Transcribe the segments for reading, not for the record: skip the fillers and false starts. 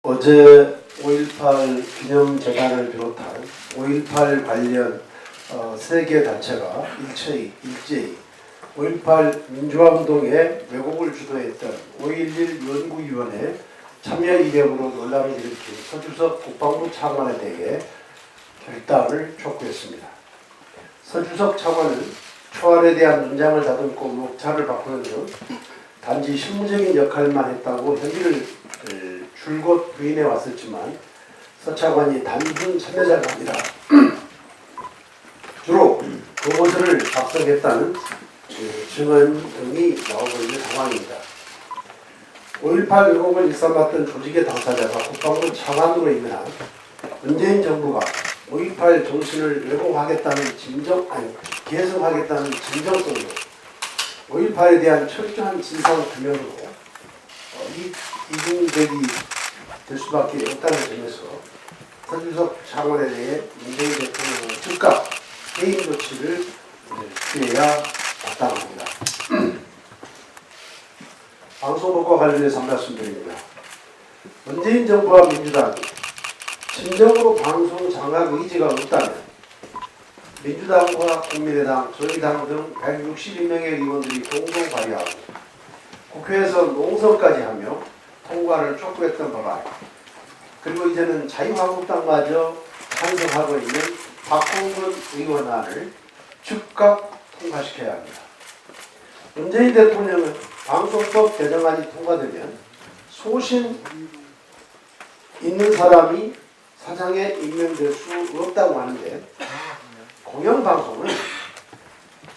어제 5.18 기념재단을 비롯한 5.18 관련 세계 단체가 일제히 5.18 민주화운동의 왜곡을 주도했던 5.11 연구위원회 참여 이력으로 논란을 일으킨 서주석 국방부 차관에 대해 결단을 촉구했습니다. 서주석 차관은 초안에 대한 문장을 다듬고 목차를 바꾸는 등 단지 실무적인 역할만 했다고 혐의를 줄곧 부인해 왔었지만 서 차관이 단순 참여자가 아니라 주로 공문서를 작성했다는 증언 등이 나오고 있는 상황입니다. 5.18 왜곡을 일삼았던 조직의 당사자가 국방부 차관으로 임명한 문재인 정부가 5.18 정신을 왜곡하겠다는 계속하겠다는 진정성으로 5.18에 대한 철저한 진상규명으로 이중대기 될 수밖에 없다는 점에서 서주석 차관에 대해 문재인 대통령은 즉각 해임 조치를 취해야 마땅합니다. 방송법과 관련해서 한 말씀드립니다. 문재인 정부와 민주당이 진정으로 방송 장악 의지가 없다면 민주당과 국민의당, 저희당 등 162명의 의원들이 공동 발의하고 국회에서 농성까지 하며 통과를 촉구했던 바가 그리고 이제는 자유한국당마저 찬성하고 있는 박홍근 의원안을 즉각 통과시켜야 합니다. 문재인 대통령은 방송법 개정안이 통과되면 소신 있는 사람이 사장에 임명될 수 없다고 하는데 공영방송은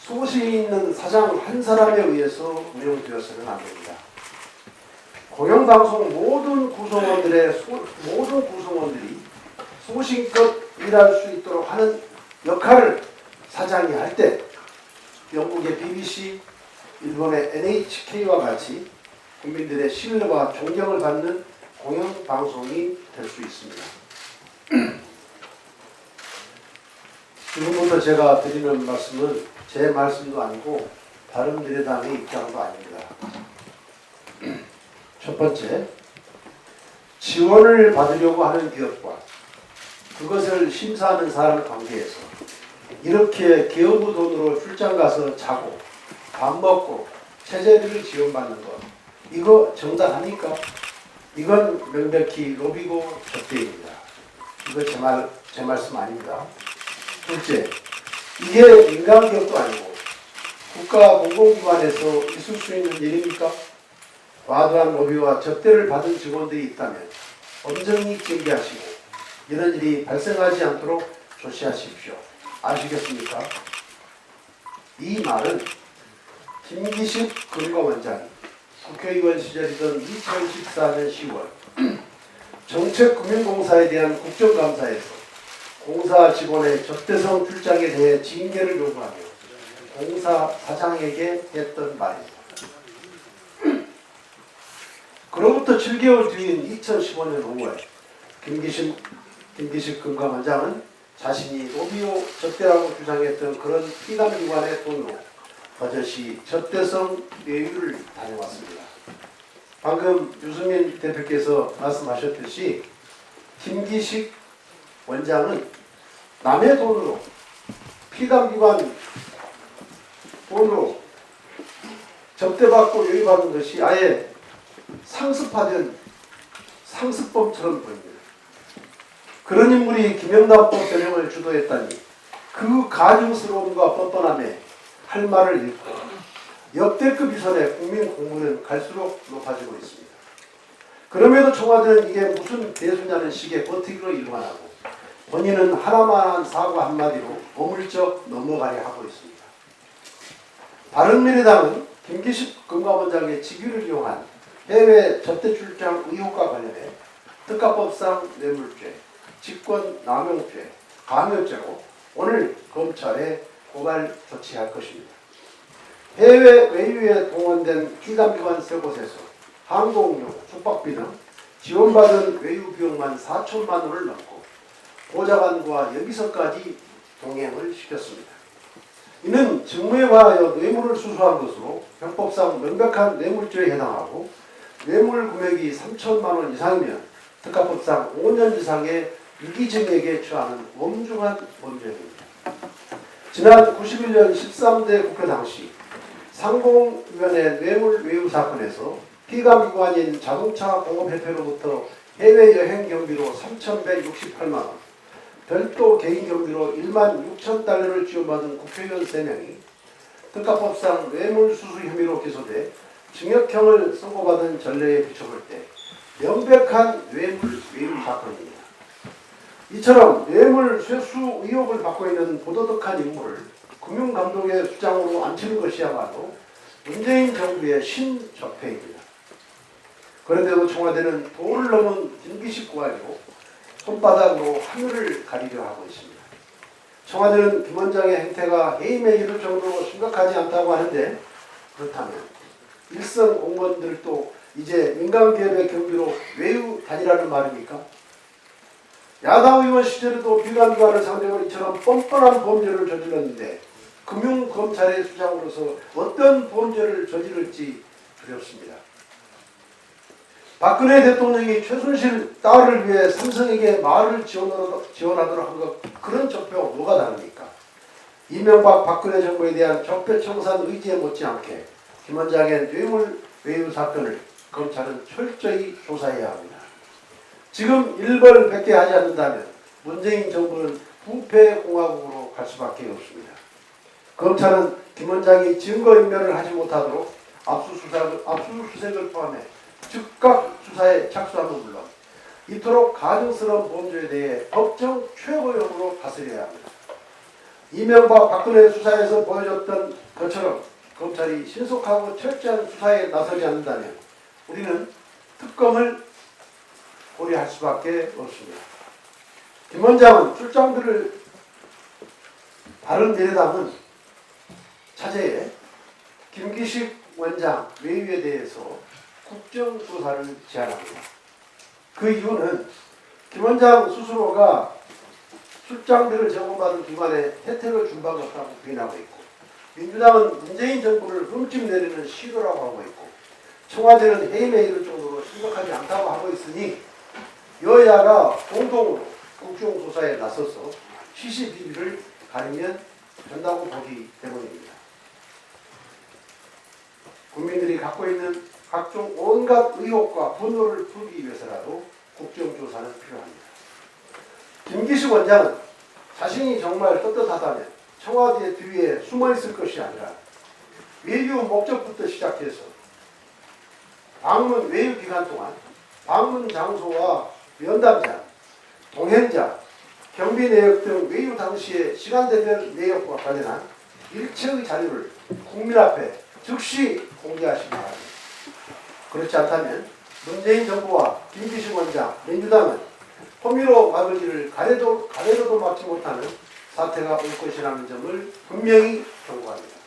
소신 있는 사장 한 사람에 의해서 운영되어서는 안 됩니다. 공영방송 모든 구성원들이 소신껏 일할 수 있도록 하는 역할을 사장이 할 때 영국의 BBC, 일본의 NHK와 같이 국민들의 신뢰와 존경을 받는 공영방송이 될 수 있습니다. 지금부터 제가 드리는 말씀은 제 말씀도 아니고 바른미래당의 입장도 아닙니다. 첫 번째, 지원을 받으려고 하는 기업과 그것을 심사하는 사람 관계에서 이렇게 기업의 돈으로 출장 가서 자고 밥 먹고 체제비를 지원받는 것, 이거 정당합니까? 이건 명백히 로비고 적대입니다. 이거 제 말씀 아닙니다. 둘째, 이게 민간기업도 아니고 국가 공공기관에서 있을 수 있는 일입니까? 과도한 로비와 적대를 받은 직원들이 있다면 엄정히 징계하시고 이런 일이 발생하지 않도록 조치하십시오. 아시겠습니까? 이 말은 김기식 금감원장이 국회의원 시절이던 2014년 10월 정책금융공사에 대한 국정감사에서 공사 직원의 적대성 출장에 대해 징계를 요구하며 공사 사장에게 했던 말입니다. 그로부터 7개월 뒤인 2015년 5월 김기식 금감원장은 자신이 로비오 적대라고 주장했던 그런 피감기관의 돈으로 버젓이 적대성 외유를 다녀왔습니다. 방금 유승민 대표께서 말씀하셨듯이 김기식 원장은 남의 돈으로 피감기관 돈으로 접대받고 유입하는 것이 아예 상습화된 상습범처럼 보입니다. 그런 인물이 김영란법 변형을 주도했다니 그 가증스러움과 뻔뻔함에 할 말을 잃고 역대급 이선의 국민 공분은 갈수록 높아지고 있습니다. 그럼에도 청와대는 이게 무슨 대수냐는 식의 버티기로 일관하고 본인은 하나만한 사과 한마디로 어물쩍 넘어가려 하고 있습니다. 바른미래당은 김기식 금감원장의 직위를 이용한 해외 접대 출장 의혹과 관련해 특가법상 뇌물죄, 직권남용죄, 강요죄로 오늘 검찰에 고발 조치할 것입니다. 해외 외유에 동원된 피감기관 세 곳에서 항공료, 숙박비 등 지원받은 외유 비용만 4천만 원을 넘고 보좌관과 여기서까지 동행을 시켰습니다. 이는 직무에 관하여 뇌물을 수수한 것으로 형법상 명백한 뇌물죄에 해당하고 뇌물 금액이 3천만 원 이상이면 특가법상 5년 이상의 유기징역에 처하는 엄중한 범죄입니다. 지난 91년 13대 국회 당시 상공위원회 뇌물 외유 사건에서 피감기관인 자동차 공업협회로부터 해외여행 경비로 3,168만 원, 별도 개인 경비로 1만 6천 달러를 지원받은 국회의원 3명이 특가법상 뇌물수수 혐의로 기소돼 징역형을 선고받은 전례에 비춰볼 때 명백한 뇌물 외유 사건입니다. 이처럼 뇌물 쇠수 의혹을 받고 있는 보도덕한 인물을 금융감독의 수장으로 앉히는 것이야말로 문재인 정부의 신적폐입니다. 그런데도 청와대는 도를 넘은 김기식 고아리로 손바닥으로 하늘을 가리려 하고 있습니다. 청와대는 김 원장의 행태가 해임에 이를 정도로 심각하지 않다고 하는데, 그렇다면 일선 공무원들도 이제 민간기업의 경비로 외유 다니라는 말입니까? 야당 의원 시절에도 비관기관을 상대로 이처럼 뻔뻔한 범죄를 저질렀는데 금융검찰의 수장으로서 어떤 범죄를 저지를지 두렵습니다. 박근혜 대통령이 최순실 딸을 위해 삼성에게 말을 지원하도록 한 것, 그런 적폐와 뭐가 다릅니까? 이명박 박근혜 정부에 대한 적폐청산 의지에 못지않게 김 원장의 뇌물 외유 사건을 검찰은 철저히 조사해야 합니다. 지금 일벌백계 하지 않는다면 문재인 정부는 부패공화국으로 갈 수밖에 없습니다. 검찰은 김 원장이 증거인멸을 하지 못하도록 압수수색을 포함해 즉각 수사에 착수하는 물론 이토록 가증스러운 범죄에 대해 법정 최고형으로 다스려야 합니다. 이명박 박근혜 수사에서 보여줬던 것처럼 검찰이 신속하고 철저한 수사에 나서지 않는다면 우리는 특검을 고려할 수밖에 없습니다. 김 원장은 출장들을 바른미래당은 차제에 김기식 원장 외유에 대해서 국정조사를 제안합니다. 그 이유는 김 원장 스스로가 출장비를 제공받은 기관에 혜택을 준 바가 없다고 부인하고 있고, 민주당은 문재인 정부를 흠집내리는 시도라고 하고 있고, 청와대는 해임에 이를 정도로 심각하지 않다고 하고 있으니 여야가 공동으로 국정조사에 나서서 시시비비를 가리면 된다고 보기 때문입니다. 국민들이 갖고 있는 각종 온갖 의혹과 분노를 풀기 위해서라도 국정조사는 필요합니다. 김기식 원장은 자신이 정말 떳떳하다면 청와대 뒤에 숨어있을 것이 아니라 외유 목적부터 시작해서 방문 외유 기간 동안 방문 장소와 면담자, 동행자, 경비 내역 등 외유 당시의 시간대별 내역과 관련한 일체의 자료를 국민 앞에 즉시 공개하시기 바랍니다. 그렇지 않다면 문재인 정부와 김기식 원장, 민주당은 호미로 막을 일을 가래로도 막지 못하는 사태가 올 것이라는 점을 분명히 경고합니다.